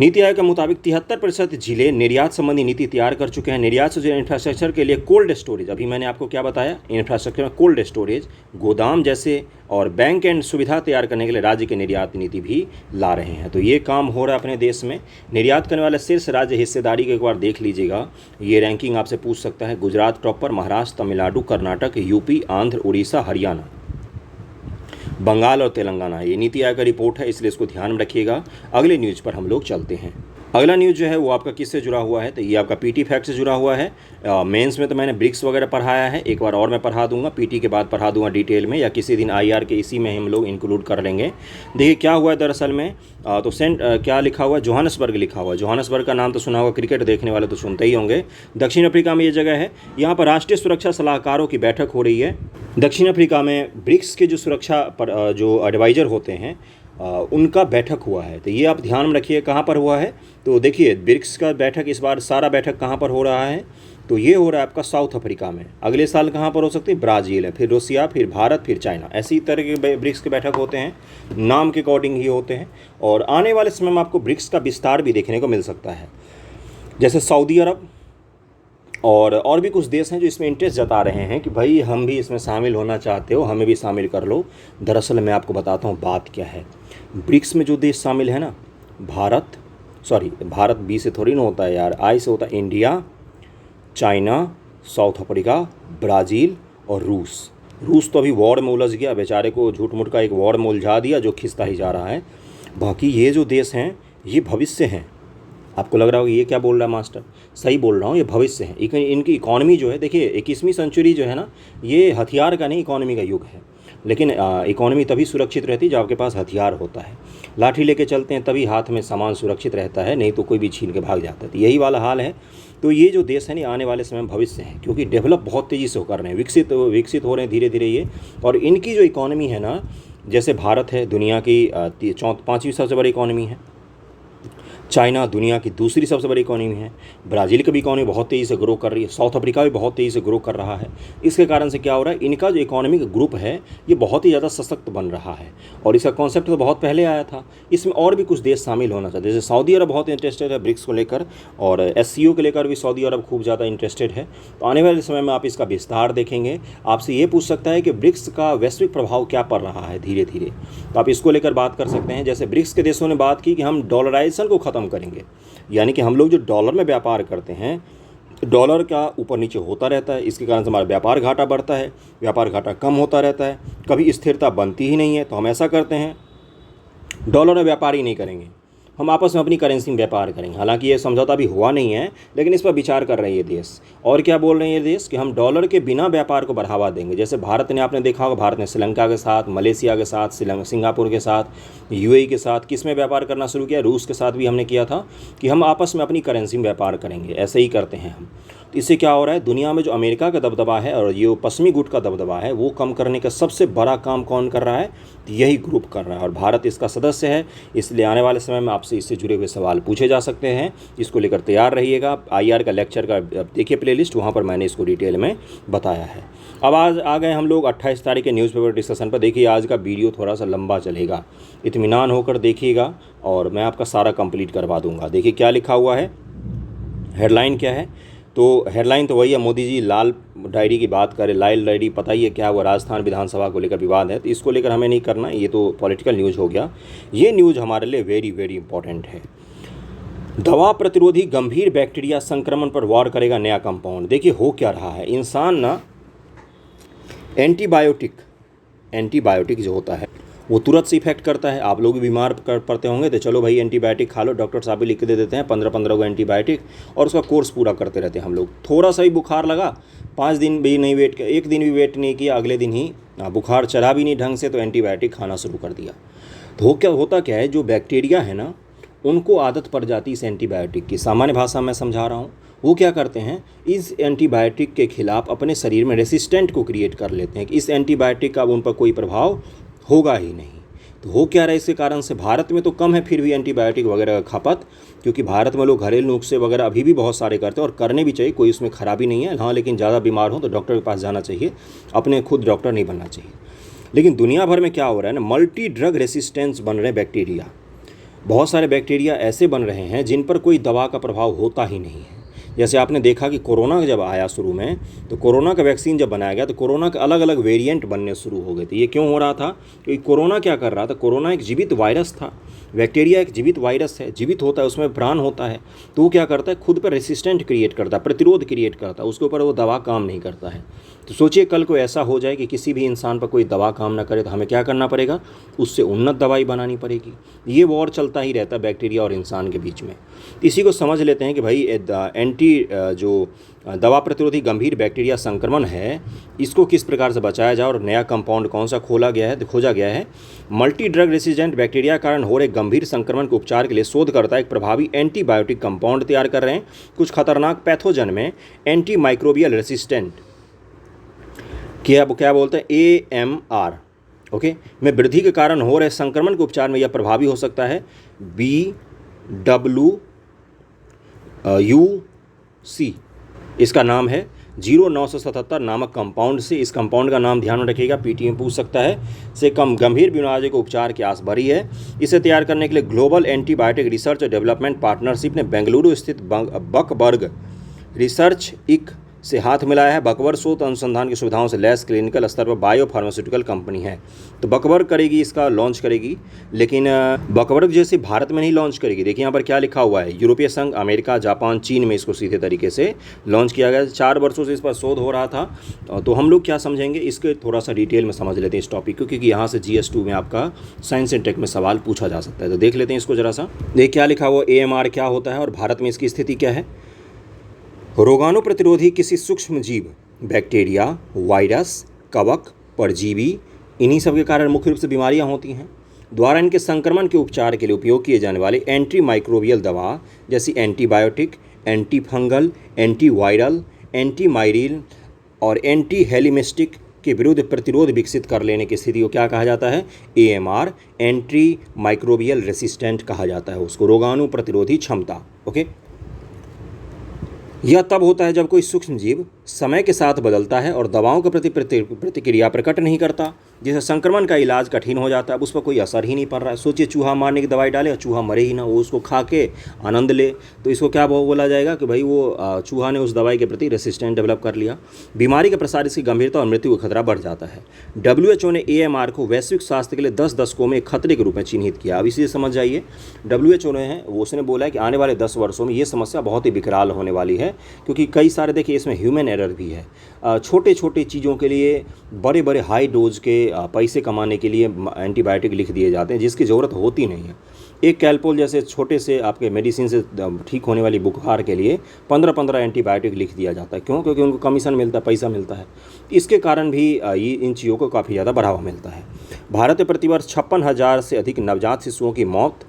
नीति आयोग के मुताबिक 73% जिले निर्यात संबंधी नीति तैयार कर चुके हैं। निर्यात से जुड़े इंफ्रास्ट्रक्चर के लिए कोल्ड स्टोरेज, अभी मैंने आपको क्या बताया, इंफ्रास्ट्रक्चर में कोल्ड स्टोरेज, गोदाम जैसे और बैंक एंड सुविधा तैयार करने के लिए राज्य की निर्यात नीति भी ला रहे हैं। तो ये काम हो रहा है अपने देश में। निर्यात करने वाले शीर्ष राज्य हिस्सेदारी को एक बार देख लीजिएगा, ये रैंकिंग आपसे पूछ सकता है। गुजरात टॉपर, महाराष्ट्र, तमिलनाडु, कर्नाटक, यूपी, आंध्र, उड़ीसा, हरियाणा, बंगाल और तेलंगाना। ये नीति आयोग का रिपोर्ट है, इसलिए इसको ध्यान में रखिएगा। अगले न्यूज़ पर हम लोग चलते हैं। अगला न्यूज़ जो है वो आपका किससे जुड़ा हुआ है, तो ये आपका पीटी फैक्ट से जुड़ा हुआ है। मेंस में तो मैंने ब्रिक्स वगैरह पढ़ाया है, एक बार और मैं पढ़ा दूंगा, पीटी के बाद पढ़ा दूंगा डिटेल में, या किसी दिन आईआर के इसी में हम लोग इंक्लूड कर लेंगे। देखिए क्या हुआ है दरअसल में, तो क्या लिखा हुआ है, जोहान्सबर्ग लिखा हुआ है। जोहान्सबर्ग का नाम तो सुना होगा, क्रिकेट देखने वाले तो सुनते ही होंगे। दक्षिण अफ्रीका में ये जगह है। यहाँ पर राष्ट्रीय सुरक्षा सलाहकारों की बैठक हो रही है। दक्षिण अफ्रीका में ब्रिक्स के जो सुरक्षा पर जो एडवाइज़र होते हैं उनका बैठक हुआ है। तो ये आप ध्यान में रखिए कहाँ पर हुआ है। तो देखिए ब्रिक्स का बैठक इस बार सारा बैठक कहाँ पर हो रहा है, तो ये हो रहा है आपका साउथ अफ्रीका में। अगले साल कहाँ पर हो सकती है, ब्राज़ील है, फिर रूसिया, फिर भारत, फिर चाइना। ऐसी तरह के ब्रिक्स के बैठक होते हैं, नाम के अकॉर्डिंग ही होते हैं। और आने वाले समय में आपको ब्रिक्स का विस्तार भी देखने को मिल सकता है। जैसे सऊदी अरब और भी कुछ देश हैं जो इसमें इंटरेस्ट जता रहे हैं कि भाई हम भी इसमें शामिल होना चाहते हो, हमें भी शामिल कर लो। दरअसल मैं आपको बताता हूँ बात क्या है। ब्रिक्स में जो देश शामिल है ना, भारत बी से थोड़ी ना होता है यार, आई से होता है। India, China, south Africa, Brazil और रूस तो अभी वॉर में उलझ गया, बेचारे को झूठ मूठ का एक वॉर में उलझा दिया जो खिंचता ही जा रहा है। बाकी ये जो देश हैं ये भविष्य हैं। आपको लग रहा होगा ये क्या बोल रहा है मास्टर, सही बोल रहा हूँ, ये भविष्य है। इनकी इकॉनमी जो है, देखिए 21वीं सेंचुरी जो है ना, ये हथियार का नहीं इकॉनमी का युग है। लेकिन इकॉनमी तभी सुरक्षित रहती है जब आपके पास हथियार होता है। लाठी लेके चलते हैं तभी हाथ में सामान सुरक्षित रहता है, नहीं तो कोई भी छीन के भाग जाता है। तो यही वाला हाल है। तो ये जो देश है ना, आने वाले समय में भविष्य है, क्योंकि डेवलप बहुत तेज़ी से कर रहे हैं, विकसित हो रहे हैं धीरे धीरे ये। और इनकी जो इकॉनमी है ना, जैसे भारत है दुनिया की 5वीं सबसे बड़ी इकॉनमी है, चाइना दुनिया की दूसरी सबसे बड़ी इकॉनमी है, ब्राज़ील की भी इकॉनमी बहुत तेज़ी से ग्रो कर रही है, साउथ अफ्रीका भी बहुत तेज़ी से ग्रो कर रहा है। इसके कारण से क्या हो रहा है, इनका जो इकोनॉमिक ग्रुप है ये बहुत ही ज़्यादा सशक्त बन रहा है। और इसका कॉन्सेप्ट तो बहुत पहले आया था। इसमें और भी कुछ देश शामिल होना चाहते हैं, जैसे सऊदी अरब बहुत इंटरेस्टेड है ब्रिक्स को लेकर, और SCO को लेकर भी सऊदी अरब खूब ज़्यादा इंटरेस्टेड है। तो आने वाले समय में आप इसका विस्तार देखेंगे। आपसे ये पूछ सकता है कि ब्रिक्स का वैश्विक प्रभाव क्या पड़ रहा है धीरे धीरे, तो आप इसको लेकर बात कर सकते हैं। जैसे ब्रिक्स के देशों ने बात की कि हम डॉलराइजेशन को ख़त्म करेंगे, यानी कि हम लोग जो डॉलर में व्यापार करते हैं, डॉलर का ऊपर नीचे होता रहता है, इसके कारण से हमारा व्यापार घाटा बढ़ता है, व्यापार घाटा कम होता रहता है, कभी स्थिरता बनती ही नहीं है। तो हम ऐसा करते हैं डॉलर में व्यापार ही नहीं करेंगे, हम आपस में अपनी करेंसी में व्यापार करेंगे। हालांकि ये समझौता अभी हुआ नहीं है, लेकिन इस पर विचार कर रहे हैं ये देश। और क्या बोल रहे हैं ये देश कि हम डॉलर के बिना व्यापार को बढ़ावा देंगे। जैसे भारत ने, आपने देखा होगा, भारत ने श्रीलंका के साथ, मलेशिया के साथ, सिंगापुर के साथ, यूएई के साथ किस में व्यापार करना शुरू किया, रूस के साथ भी हमने किया था कि हम आपस में अपनी करेंसी में व्यापार करेंगे। ऐसे ही करते हैं हम। तो इससे क्या हो रहा है, दुनिया में जो अमेरिका का दबदबा है और ये पश्चिमी गुट का दबदबा है, वो कम करने का सबसे बड़ा काम कौन कर रहा है, तो यही ग्रुप कर रहा है और भारत इसका सदस्य है। इसलिए आने वाले समय में आपसे इससे जुड़े हुए सवाल पूछे जा सकते हैं, इसको लेकर तैयार रहिएगा। IR का लेक्चर का देखिए प्लेलिस्ट, वहाँ पर मैंने इसको डिटेल में बताया है। अब आज आ गए हम लोग 28 तारीख के न्यूज़पेपर डिस्कशन पर। देखिए आज का वीडियो थोड़ा सा लंबा चलेगा, इत्मीनान होकर देखिएगा और मैं आपका सारा कंप्लीट करवा दूंगा। देखिए क्या लिखा हुआ है, हेडलाइन क्या है। तो हेडलाइन तो वही है, मोदी जी लाल डायरी की बात करें। लाल डायरी पता ही है क्या हुआ, राजस्थान विधानसभा को लेकर विवाद है, तो इसको लेकर हमें नहीं करना, ये तो पॉलिटिकल न्यूज़ हो गया। ये न्यूज़ हमारे लिए वेरी वेरी इंपॉर्टेंट है। दवा प्रतिरोधी गंभीर बैक्टीरिया संक्रमण पर वार करेगा नया कंपाउंड। देखिए हो क्या रहा है, इंसान ना एंटीबायोटिक जो होता है वो तुरंत से इफेक्ट करता है। आप लोग भी बीमार पड़ते होंगे तो चलो भाई एंटीबायोटिक खा लो, डॉक्टर साहब भी लिख के दे देते हैं 15-15 को एंटीबायोटिक, और उसका कोर्स पूरा करते रहते हैं हम लोग। थोड़ा सा ही बुखार लगा, 5 दिन भी नहीं वेट किया, 1 दिन भी वेट नहीं किया, अगले दिन ही बुखार चढ़ा भी नहीं ढंग से तो एंटीबायोटिक खाना शुरू कर दिया। तो होता क्या है, जो बैक्टीरिया है ना उनको आदत पड़ जाती है इस एंटीबायोटिक की। सामान्य भाषा में समझा रहा हूँ, वो क्या करते हैं, इस एंटीबायोटिक के खिलाफ अपने शरीर में रेसिस्टेंट को क्रिएट कर लेते हैं कि इस एंटीबायोटिक का उन पर कोई प्रभाव होगा ही नहीं। तो हो क्या रहा है, इसके कारण से भारत में तो कम है फिर भी एंटीबायोटिक वगैरह का खपत, क्योंकि भारत में लोग घरेलू नुस्खे वगैरह अभी भी बहुत सारे करते हैं और करने भी चाहिए, कोई उसमें खराबी नहीं है। हाँ, लेकिन ज़्यादा बीमार हो तो डॉक्टर के पास जाना चाहिए, अपने खुद डॉक्टर नहीं बनना चाहिए। लेकिन दुनिया भर में क्या हो रहा है ना, मल्टी ड्रग रेसिस्टेंस बन रहे बैक्टीरिया। बहुत सारे बैक्टीरिया ऐसे बन रहे हैं जिन पर कोई दवा का प्रभाव होता ही नहीं है। जैसे आपने देखा कि कोरोना जब आया शुरू में, तो कोरोना का वैक्सीन जब बनाया गया तो कोरोना के अलग अलग वेरिएंट बनने शुरू हो गए थे। ये क्यों हो रहा था, क्योंकि कोरोना क्या कर रहा था, कोरोना एक जीवित वायरस था। बैक्टीरिया एक जीवित वायरस है, जीवित होता है, उसमें प्राण होता है, तो वो क्या करता है, खुद पर रेसिस्टेंट क्रिएट करता है, प्रतिरोध क्रिएट करता है, उसके ऊपर वो दवा काम नहीं करता है। तो सोचिए कल को ऐसा हो जाए कि किसी भी इंसान पर कोई दवा काम ना करे, तो हमें क्या करना पड़ेगा, उससे उन्नत दवाई बनानी पड़ेगी। ये वॉर चलता ही रहता है बैक्टीरिया और इंसान के बीच में। इसी को समझ लेते हैं कि भाई जो दवा प्रतिरोधी गंभीर बैक्टीरिया संक्रमण है, इसको किस प्रकार से बचाया जाए और नया कंपाउंड कौन सा खोजा गया है। मल्टी ड्रग रेसिस्टेंट बैक्टीरिया के कारण हो रहे गंभीर संक्रमण के उपचार के लिए शोधकर्ता एक प्रभावी एंटीबायोटिक कंपाउंड तैयार कर रहे हैं। कुछ खतरनाक पैथोजन में एंटी माइक्रोबियल रेसिस्टेंट क्या बोलते हैं, AMR ओके में वृद्धि के कारण हो रहे संक्रमण के उपचार में यह प्रभावी हो सकता है। BWUC इसका नाम है। 0977 नामक कंपाउंड से, इस कंपाउंड का नाम ध्यान में रखिएगा, PT में पूछ सकता है, से कम गंभीर बीमारी को उपचार की आस भरी है। इसे तैयार करने के लिए ग्लोबल एंटीबायोटिक रिसर्च और डेवलपमेंट पार्टनरशिप ने बेंगलुरु स्थित बकबर्ग रिसर्च इक से हाथ मिलाया है। बकबर्ग शोध अनुसंधान की सुविधाओं से लैस क्लिनिकल स्तर पर बायो फार्मास्यूटिकल कंपनी है। तो बकबर्ग करेगी, इसका लॉन्च करेगी, लेकिन बकबर्ग जैसे भारत में नहीं लॉन्च करेगी। देखिए यहाँ पर क्या लिखा हुआ है, यूरोपीय संघ, अमेरिका, जापान, चीन में इसको सीधे तरीके से लॉन्च किया गया। 4 वर्षों से इस पर शोध हो रहा था। तो हम लोग क्या समझेंगे, इसके थोड़ा सा डिटेल में समझ लेते हैं इस टॉपिक को, क्योंकि यहाँ से GS2 में आपका साइंस एंड टेक में सवाल पूछा जा सकता है। तो देख लेते हैं इसको जरा सा। देख क्या लिखा हुआ, AMR क्या होता है और भारत में इसकी स्थिति क्या है। रोगाणु प्रतिरोधी किसी सूक्ष्म जीव, बैक्टीरिया, वायरस, कवक, परजीवी, इन्हीं सब के कारण मुख्य रूप से बीमारियां होती हैं, द्वारा इनके संक्रमण के उपचार के लिए उपयोग किए जाने वाले एंटी माइक्रोबियल दवा जैसी antibiotic, anti fungal, anti viral, anti malarial और एंटी हेलिमिस्टिक के विरुद्ध प्रतिरोध विकसित कर लेने की स्थिति को क्या कहा जाता है, AMR एंटी माइक्रोबियल रेसिस्टेंट कहा जाता है उसको, रोगाणु प्रतिरोधी क्षमता। ओके, यह तब होता है जब कोई सूक्ष्म जीव समय के साथ बदलता है और दवाओं के प्रति प्रतिक्रिया प्रकट नहीं करता, जिससे संक्रमण का इलाज कठिन हो जाता है। अब उस पर कोई असर ही नहीं पड़ रहा है। सोचिए चूहा मारने की दवाई डाले और चूहा मरे ही ना, वो उसको खा के आनंद ले, तो इसको क्या बोला जाएगा कि भाई वो चूहा ने उस दवाई के प्रति रेसिस्टेंट डेवलप कर लिया। बीमारी के प्रसार, इसकी गंभीरता और मृत्यु का खतरा बढ़ जाता है। WHO ने AMR को वैश्विक स्वास्थ्य के लिए 10 दशकों में एक खतरे के रूप में चिन्हित किया। अब इसी समझ जाइए, WHO ने उसने बोला है कि आने वाले 10 वर्षों में ये समस्या बहुत ही विकराल होने वाली है, क्योंकि कई सारे देखिए इसमें ह्यूमन एरर भी है। छोटे छोटे चीज़ों के लिए बड़े बड़े हाई डोज के पैसे कमाने के लिए एंटीबायोटिक लिख दिए जाते हैं जिसकी ज़रूरत होती नहीं है। एक कैलपोल जैसे छोटे से आपके मेडिसिन से ठीक होने वाली बुखार के लिए 15-15 एंटीबायोटिक लिख दिया जाता है। क्यों? क्योंकि उनको कमीशन मिलता है, पैसा मिलता है। इसके कारण भी ये इन चीज़ों को काफ़ी ज़्यादा बढ़ावा मिलता है। भारत में प्रतिवर्ष 56,000 से अधिक नवजात शिशुओं की मौत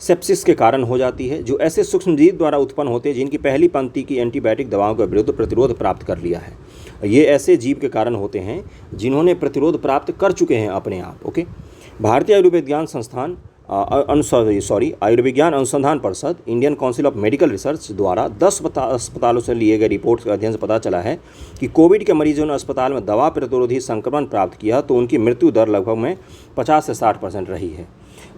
सेप्सिस के कारण हो जाती है, जो ऐसे सूक्ष्मजीव द्वारा उत्पन्न होते हैं जिनकी पहली पंक्ति की एंटीबायोटिक दवाओं के विरुद्ध प्रतिरोध प्राप्त कर लिया है। ये ऐसे जीव के कारण होते हैं जिन्होंने प्रतिरोध प्राप्त कर चुके हैं अपने आप। ओके, भारतीय आयुर्विज्ञान संस्थान आयुर्विज्ञान अनुसंधान परिषद, Indian council of medical research द्वारा 10 अस्पतालों से लिए गए रिपोर्ट के अध्ययन से पता चला है कि कोविड के मरीजों ने अस्पताल में दवा प्रतिरोधी संक्रमण प्राप्त किया तो उनकी मृत्यु दर लगभग में 50 से 60% रही है।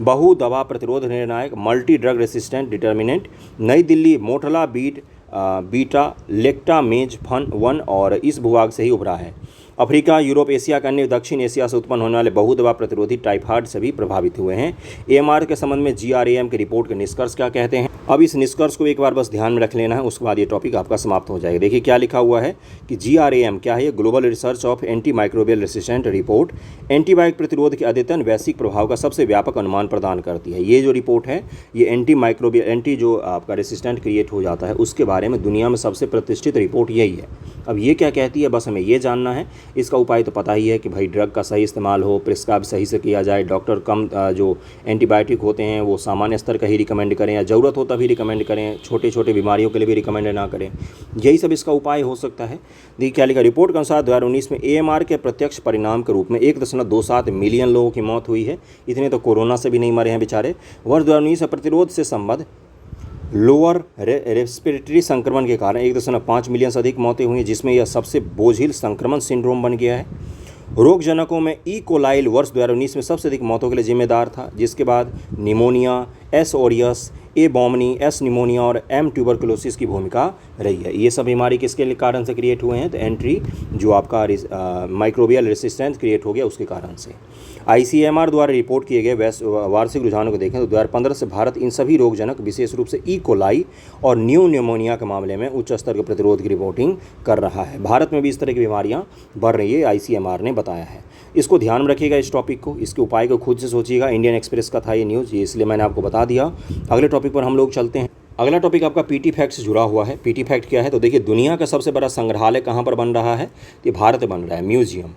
बहु दवा प्रतिरोध निर्णायक मल्टी ड्रग रेसिस्टेंट डिटर्मिनेंट नई दिल्ली मोटला बीटा लेक्टामेज फन 1 और इस भूभाग से ही उभरा है। अफ्रीका, यूरोप, एशिया के अन्य दक्षिण एशिया से उत्पन्न होने वाले बहुदवा प्रतिरोधी टाइफाइड से भी प्रभावित हुए हैं। एएमआर के संबंध में जीआरएएम की रिपोर्ट के निष्कर्ष क्या कहते हैं? अब इस निष्कर्ष को एक बार बस ध्यान में रख लेना है, उसके बाद ये टॉपिक आपका समाप्त हो जाएगा। देखिए क्या लिखा हुआ है कि जीआरएएम क्या है? Global research of anti microbial resistant report antibiotic प्रतिरोध के अद्यतन वैश्विक प्रभाव का सबसे व्यापक अनुमान प्रदान करती है। ये जो रिपोर्ट है ये एंटी जो आपका रेसिस्टेंट क्रिएट हो जाता है उसके बारे में दुनिया में सबसे प्रतिष्ठित रिपोर्ट यही है। अब ये क्या कहती है बस हमें ये जानना है। इसका उपाय तो पता ही है कि भाई ड्रग का सही इस्तेमाल हो, प्रिस्क्राइब सही से किया जाए, डॉक्टर कम जो एंटीबायोटिक होते हैं वो सामान्य स्तर का ही रिकमेंड करें या ज़रूरत हो तभी रिकमेंड करें, छोटे छोटे बीमारियों के लिए भी रिकमेंड ना करें। यही सब इसका उपाय हो सकता है। देखिए क्या लिखा, रिपोर्ट के अनुसार 2019 में एएमआर के प्रत्यक्ष परिणाम के रूप में 1.27 मिलियन लोगों की मौत हुई है। इतने तो कोरोना से भी नहीं मरे हैं बेचारे। वर्ष 2019 में प्रतिरोध से संबद्ध लोअर रेस्पिरेटरी संक्रमण के कारण 1.5 मिलियन से अधिक मौतें हुई, जिसमें यह सबसे बोझिल संक्रमण सिंड्रोम बन गया है। रोगजनकों में ई कोलाइल वर्ष 2019 में सबसे अधिक मौतों के लिए जिम्मेदार था, जिसके बाद निमोनिया, एस ऑरियस, ए बॉमनी, एस निमोनिया और एम ट्यूबरकुलोसिस की भूमिका रही है। ये सब बीमारी किसके कारण से क्रिएट हुए हैं? तो एंट्री जो आपका माइक्रोबियल रेसिस्टेंस क्रिएट हो गया उसके कारण से। आईसीएमआर द्वारा रिपोर्ट किए गए वार्षिक रुझानों को देखें तो 2015 से भारत इन सभी रोगजनक विशेष रूप से ई कोलाई और न्यू न्यूमोनिया के मामले में उच्च स्तर के प्रतिरोध की रिपोर्टिंग कर रहा है। भारत में भी इस तरह की बीमारियां बढ़ रही है, आईसीएमआर ने बताया है। इसको ध्यान में रखिएगा इस टॉपिक को, इसके उपाय को खुद से सोचिएगा। इंडियन एक्सप्रेस का था ये न्यूज़, ये इसलिए मैंने आपको बता दिया। अगले टॉपिक पर हम लोग चलते हैं। अगला टॉपिक आपका पीटी फैक्ट से जुड़ा हुआ है। पीटी फैक्ट क्या है? तो देखिए दुनिया का सबसे बड़ा संग्रहालय कहाँ पर बन रहा है? ये भारत बन रहा है, म्यूजियम।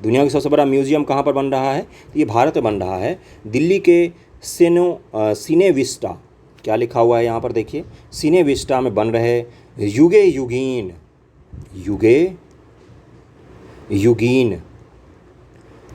दुनिया का सबसे बड़ा म्यूजियम कहाँ पर बन रहा है? तो ये भारत बन रहा है, दिल्ली के सिने विस्टा। क्या लिखा हुआ है यहाँ पर देखिए, सिने विस्टा में बन रहे युगीन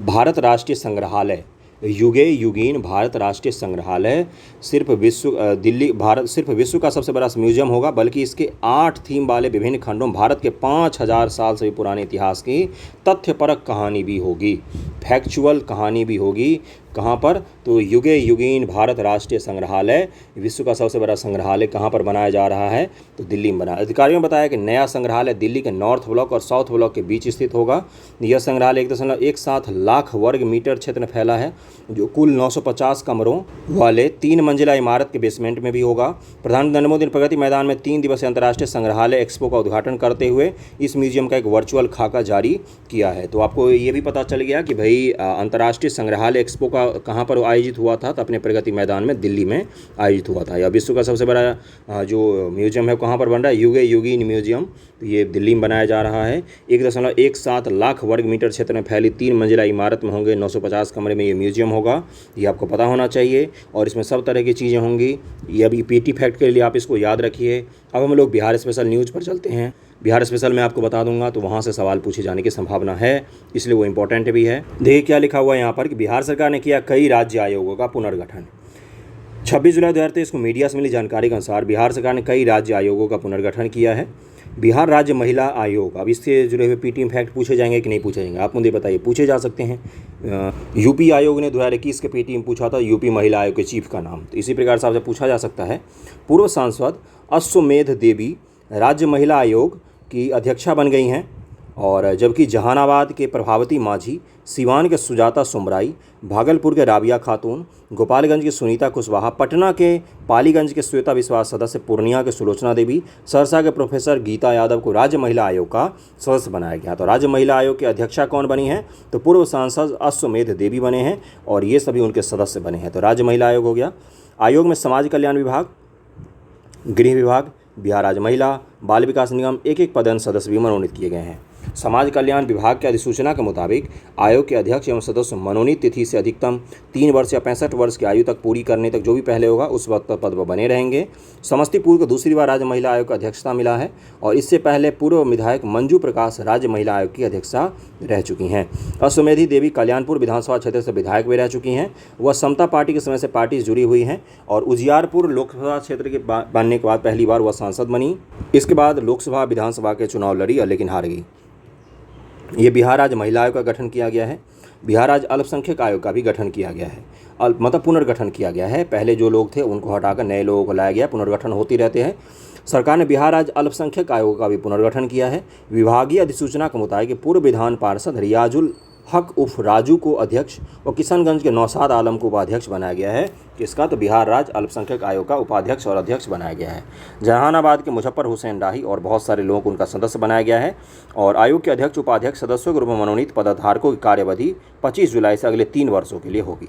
भारत राष्ट्रीय संग्रहालय। युगीन भारत राष्ट्रीय संग्रहालय सिर्फ विश्व का सबसे बड़ा म्यूजियम होगा, बल्कि इसके 8 थीम वाले विभिन्न खंडों में भारत के 5000 साल से भी पुराने इतिहास की तथ्यपरक कहानी भी होगी, फैक्चुअल कहानी भी होगी। कहाँ पर? तो युगीन भारत राष्ट्रीय संग्रहालय, विश्व का सबसे बड़ा संग्रहालय कहाँ पर बनाया जा रहा है? तो दिल्ली में बना। अधिकारियों ने बताया कि नया संग्रहालय दिल्ली के नॉर्थ ब्लॉक और साउथ ब्लॉक के बीच स्थित होगा। यह संग्रहालय 1.17 लाख वर्ग मीटर क्षेत्र में फैला है, जो कुल 950 कमरों वाले 3 मंजिला इमारत के बेसमेंट में भी होगा। प्रधानमंत्री नरेंद्र मोदी ने प्रगति मैदान में 3 दिवसीय अंतर्राष्ट्रीय संग्रहालय एक्सपो का उद्घाटन करते हुए इस म्यूजियम का एक वर्चुअल खाका जारी किया है। तो आपको ये भी पता चल गया कि भाई अंतर्राष्ट्रीय संग्रहालय एक्सपो का कहाँ पर आयोजित हुआ था? तो अपने प्रगति मैदान में दिल्ली में आयोजित हुआ था। या विश्व का सबसे बड़ा जो म्यूजियम है कहाँ पर बन रहा है? युगीन म्यूजियम, तो ये दिल्ली में बनाया जा रहा है। 1.17 लाख वर्ग मीटर क्षेत्र में फैली 3 मंजिला इमारत में होंगे 950 कमरे में ये म्यूजियम होगा। ये आपको पता होना चाहिए और इसमें सब तरह की चीज़ें होंगी। ये अभी पीटी फैक्ट के लिए आप इसको याद रखिए। अब हम लोग बिहार स्पेशल न्यूज़ पर चलते हैं। बिहार स्पेशल में आपको बता दूंगा तो वहाँ से सवाल पूछे जाने की संभावना है, इसलिए वो इम्पोर्टेंट भी है। देखिए क्या लिखा हुआ है यहाँ पर कि बिहार सरकार ने किया कई राज्य आयोगों का पुनर्गठन। 26 जुलाई 2023 को मीडिया से मिली जानकारी के अनुसार बिहार सरकार ने कई राज्य आयोगों का पुनर्गठन किया है। बिहार राज्य महिला आयोग, अब इससे जुड़े हुए पीटी फैक्ट पूछे जाएंगे कि नहीं पूछे जाएंगे? आप मुझे बताइए, पूछे जा सकते हैं। यूपी आयोग ने 2021 के पीटी में पूछा था यूपी महिला आयोग के चीफ का नाम, तो इसी प्रकार से आपसे पूछा जा सकता है। पूर्व सांसद अश्वमेध देवी राज्य महिला आयोग की अध्यक्षा बन गई हैं। और जबकि जहानाबाद के प्रभावती माझी, सिवान के सुजाता सुमराई, भागलपुर के राबिया खातून, गोपालगंज की सुनीता कुशवाहा, पटना के पालीगंज के श्वेता विश्वास सदस्य, पूर्णिया के सुलोचना देवी, सरसा के प्रोफेसर गीता यादव को राज्य महिला आयोग का सदस्य बनाया गया। तो राज्य महिला आयोग की अध्यक्षा कौन बनी है? तो पूर्व सांसद अश्वमेध देवी बने हैं और ये सभी उनके सदस्य बने हैं। तो राज्य महिला आयोग हो गया। आयोग में समाज कल्याण विभाग, गृह विभाग, बिहार राज्य महिला बाल विकास निगम एक एक पदेन सदस्य भी मनोनीत किए गए हैं। समाज कल्याण विभाग के अधिसूचना के मुताबिक आयोग के अध्यक्ष एवं सदस्य मनोनीत तिथि से अधिकतम 3 वर्ष या 65 वर्ष की आयु तक पूरी करने तक जो भी पहले होगा उस वक्त पद पर बने रहेंगे। समस्तीपुर को दूसरी बार राज्य महिला आयोग की अध्यक्षता मिला है और इससे पहले पूर्व विधायक मंजू प्रकाश राज्य महिला आयोग की अध्यक्षा रह चुकी हैं। अश्वमेधी देवी कल्याणपुर विधानसभा क्षेत्र से विधायक भी रह चुकी हैं। वह समता पार्टी के समय से पार्टी से जुड़ी हुई हैं और उजियारपुर लोकसभा क्षेत्र के बनने के बाद पहली बार वह सांसद बनी। इसके बाद लोकसभा विधानसभा के चुनाव लड़ी और लेकिन हार गई। ये बिहार राज्य महिला आयोग का गठन किया गया है। बिहार राज्य अल्पसंख्यक आयोग का भी गठन किया गया है, मतलब पुनर्गठन किया गया है। पहले जो लोग थे उनको हटाकर नए लोगों को लाया गया। पुनर्गठन होती रहते हैं। सरकार ने बिहार राज्य अल्पसंख्यक आयोग का भी पुनर्गठन किया है। विभागीय अधिसूचना के मुताबिक पूर्व विधान पार्षद रियाजुल हक उर्फ राजू को अध्यक्ष और किशनगंज के नौशाद आलम को उपाध्यक्ष बनाया गया है। किसका? तो बिहार राज्य अल्पसंख्यक आयोग का उपाध्यक्ष और अध्यक्ष बनाया गया है। जहानाबाद के मुजफ्फर हुसैन राही और बहुत सारे लोगों को उनका सदस्य बनाया गया है। और आयोग के अध्यक्ष उपाध्यक्ष सदस्यों के रूप में मनोनीत पदधारकों की कार्यावधि 25 जुलाई से अगले 3 वर्षों के लिए होगी।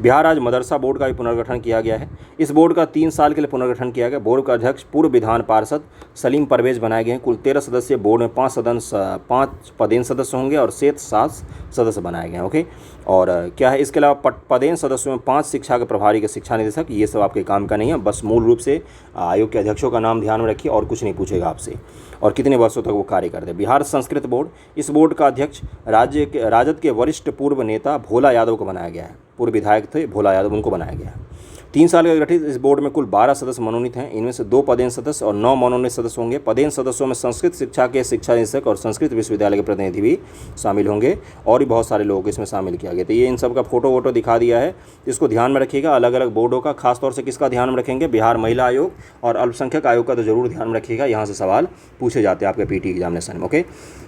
बिहार राज्य मदरसा बोर्ड का भी पुनर्गठन किया गया है। इस बोर्ड का 3 साल के लिए पुनर्गठन किया गया। बोर्ड का अध्यक्ष पूर्व विधान पार्षद सलीम परवेज बनाए गए हैं। कुल 13 सदस्य बोर्ड में 5 पदेन सदस्य होंगे और शेष 7 सदस्य बनाए गए हैं। ओके, और क्या है इसके अलावा पदेन सदस्यों में 5 शिक्षा के प्रभारी के शिक्षा निदेशक, ये सब आपके काम का नहीं है। बस मूल रूप से आयोग के अध्यक्षों का नाम ध्यान में रखिए और कुछ नहीं पूछेगा आपसे, और कितने वर्षों तक वो कार्य करते हैं। बिहार संस्कृत बोर्ड, इस बोर्ड का अध्यक्ष राजद के वरिष्ठ पूर्व नेता भोला यादव को बनाया गया है। पूर्व विधायक थे भोला यादव, उनको बनाया गया है। 3 साल के गठित इस बोर्ड में कुल 12 सदस्य मनोनीत हैं। इनमें से 2 पदेन सदस्य और 9 मनोनीत सदस्य होंगे। पदेन सदस्यों में संस्कृत शिक्षा के शिक्षा निदेशक और संस्कृत विश्वविद्यालय के प्रतिनिधि भी शामिल होंगे और भी बहुत सारे लोगों को इसमें शामिल किया गया। तो ये इन सब का फोटो वोटो दिखा दिया है, इसको ध्यान में रखिएगा। अलग अलग बोर्डों का खासतौर से किसका ध्यान में रखेंगे? बिहार महिला आयोग और अल्पसंख्यक आयोग का तो जरूर ध्यान में रखिएगा। यहाँ से सवाल पूछे जाते हैं आपके पीटी एग्जामिनेशन में। ओके,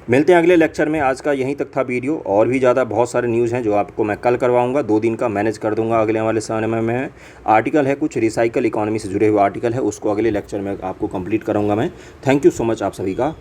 मिलते हैं अगले लेक्चर में। आज का यहीं तक था वीडियो, और भी ज़्यादा बहुत सारे न्यूज़ हैं जो आपको मैं कल करवाऊंगा। 2 दिन का मैनेज कर दूंगा अगले वाले समय में। आर्टिकल है कुछ रिसाइकल इकोनॉमी से जुड़े हुए आर्टिकल है, उसको अगले लेक्चर में आपको कंप्लीट करूंगा मैं। थैंक यू सो मच आप सभी का।